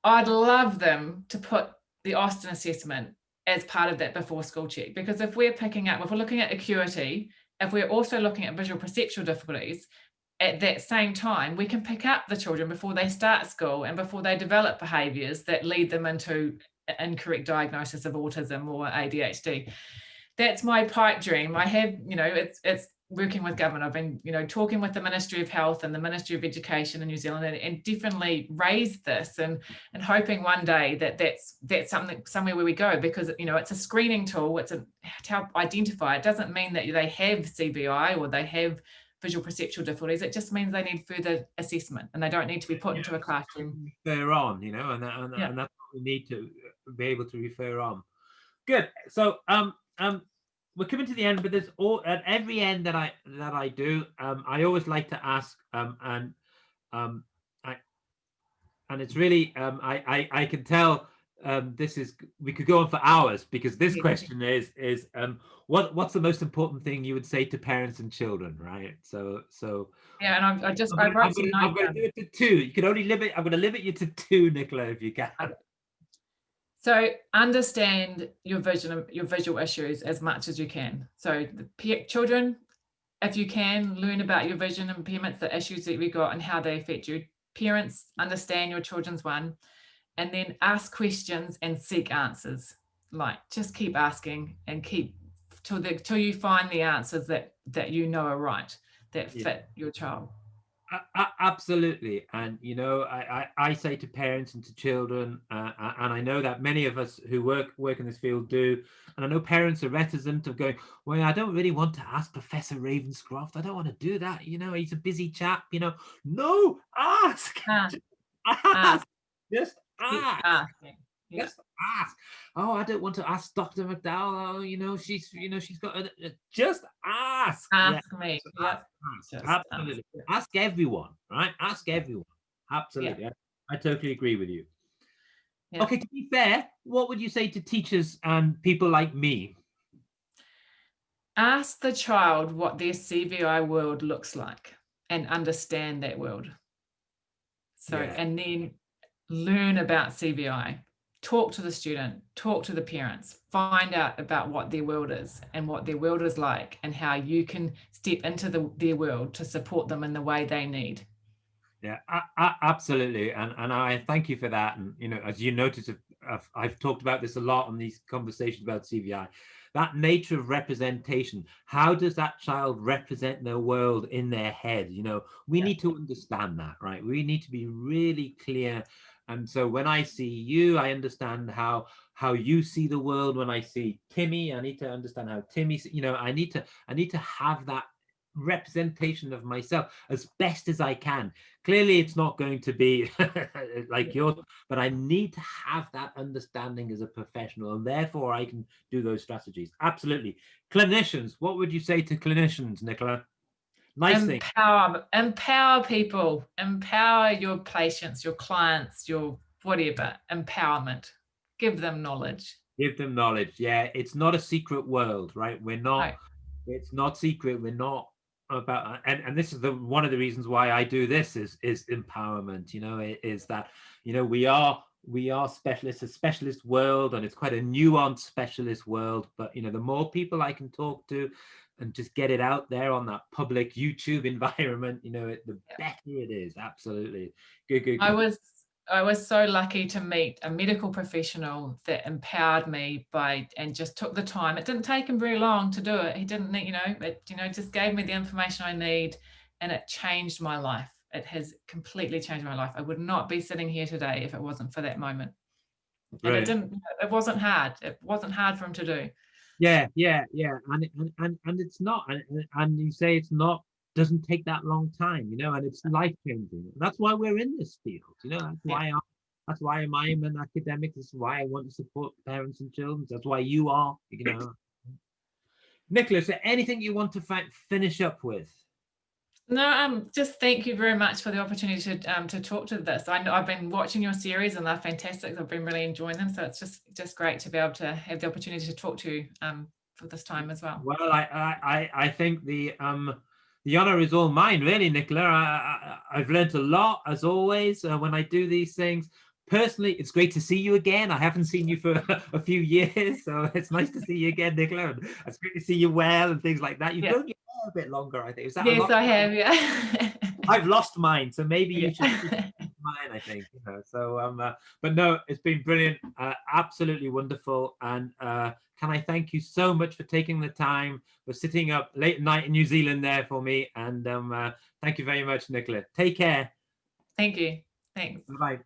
I'd love them to put the Austin assessment as part of that before school check, because if we're looking at acuity, if we're also looking at visual perceptual difficulties, at that same time, we can pick up the children before they start school and before they develop behaviors that lead them into incorrect diagnosis of autism or ADHD. That's my pipe dream. I have, it's working with government. I've been, talking with the Ministry of Health and the Ministry of Education in New Zealand, and definitely raised this and hoping one day that's somewhere where we go, because, it's a screening tool. It's to help identify. It doesn't mean that they have CVI or they have visual perceptual difficulties. It just means they need further assessment and they don't need to be put into a classroom. Refer on, and that's what we need to be able to refer on. Good. So we're coming to the end, but there's at every end that I do, I always like to ask, and it's really, I can tell, we could go on for hours, because this question is what's the most important thing you would say to parents and children, right? So yeah, and I'm going to do it to 2. You can only limit. I'm going to limit you to 2, Nicola, if you can. So understand your vision, your visual issues as much as you can. So the children, if you can, learn about your vision impairments, the issues that we got and how they affect you. Parents, understand your children's one, and then ask questions and seek answers. Like, just keep asking and keep till you find the answers that are right, that fit your child. Absolutely. And I say to parents and to children, and I know that many of us who work in this field do, and I know parents are reticent of going, well, I don't really want to ask Professor Ravenscroft, I don't want to do that, he's a busy chap. No, ask. Just ask. Just ask. Oh, I don't want to ask Dr. McDowell. Oh, she's got just ask. Ask me. Absolutely. Ask everyone, right? Ask everyone. Absolutely. Yeah. I totally agree with you. Yeah. Okay, to be fair, what would you say to teachers and people like me? Ask the child what their CVI world looks like and understand that world. So, and then learn about CVI. talk to the student, talk to the parents, find out about what their world is and what their world is like, and how you can step into their world to support them in the way they need. Yeah, absolutely. And I thank you for that. And, as you notice, I've talked about this a lot on these conversations about CVI, that nature of representation. How does that child represent their world in their head? We need to understand that, right? We need to be really clear. And so when I see you, I understand how you see the world. When I see Timmy, I need to understand how Timmy, I need to have that representation of myself as best as I can. Clearly it's not going to be like yours, but I need to have that understanding as a professional, and therefore I can do those strategies. Absolutely. Clinicians, what would you say to clinicians, Nicola? Nice thing. Empower people, empower your patients, your clients, your whatever. Empowerment. Give them knowledge. Give them knowledge. Yeah, it's not a secret world, right? We're not, it's not secret. We're not about, and this is one of the reasons why I do this is empowerment. Is that we are specialists, a specialist world, and it's quite a nuanced specialist world. But the more people I can talk to and just get it out there on that public YouTube environment, the better it is. Absolutely. Good. I was so lucky to meet a medical professional that empowered me and just took the time. It didn't take him very long to do it. He didn't need, it just gave me the information I need, and it changed my life. It has completely changed my life. I would not be sitting here today if it wasn't for that moment. Right. And it wasn't hard. It wasn't hard for him to do. Yeah. And it's not, and you say it's not, doesn't take that long time, and it's life-changing. That's why we're in this field, that's why I'm an academic. This is why I want to support parents and children. That's why you are, Nicola, is there anything you want to finish up with? No, just thank you very much for the opportunity to talk to this. I know I've been watching your series and they're fantastic. I've been really enjoying them. So it's just great to be able to have the opportunity to talk to you for this time as well. Well, I think the honor is all mine, really, Nicola. I've learned a lot, as always, when I do these things. Personally, it's great to see you again. I haven't seen you for a few years, so it's nice to see you again, Nicola. It's great to see you well and things like that. You've grown your hair a bit longer, I think. Is that yes, a lot? I have, yeah. I've lost mine, so maybe you should mine, I think. So, but no, it's been brilliant, absolutely wonderful. And can I thank you so much for taking the time, for sitting up late at night in New Zealand there for me. And thank you very much, Nicola. Take care. Thank you. Thanks. Bye-bye.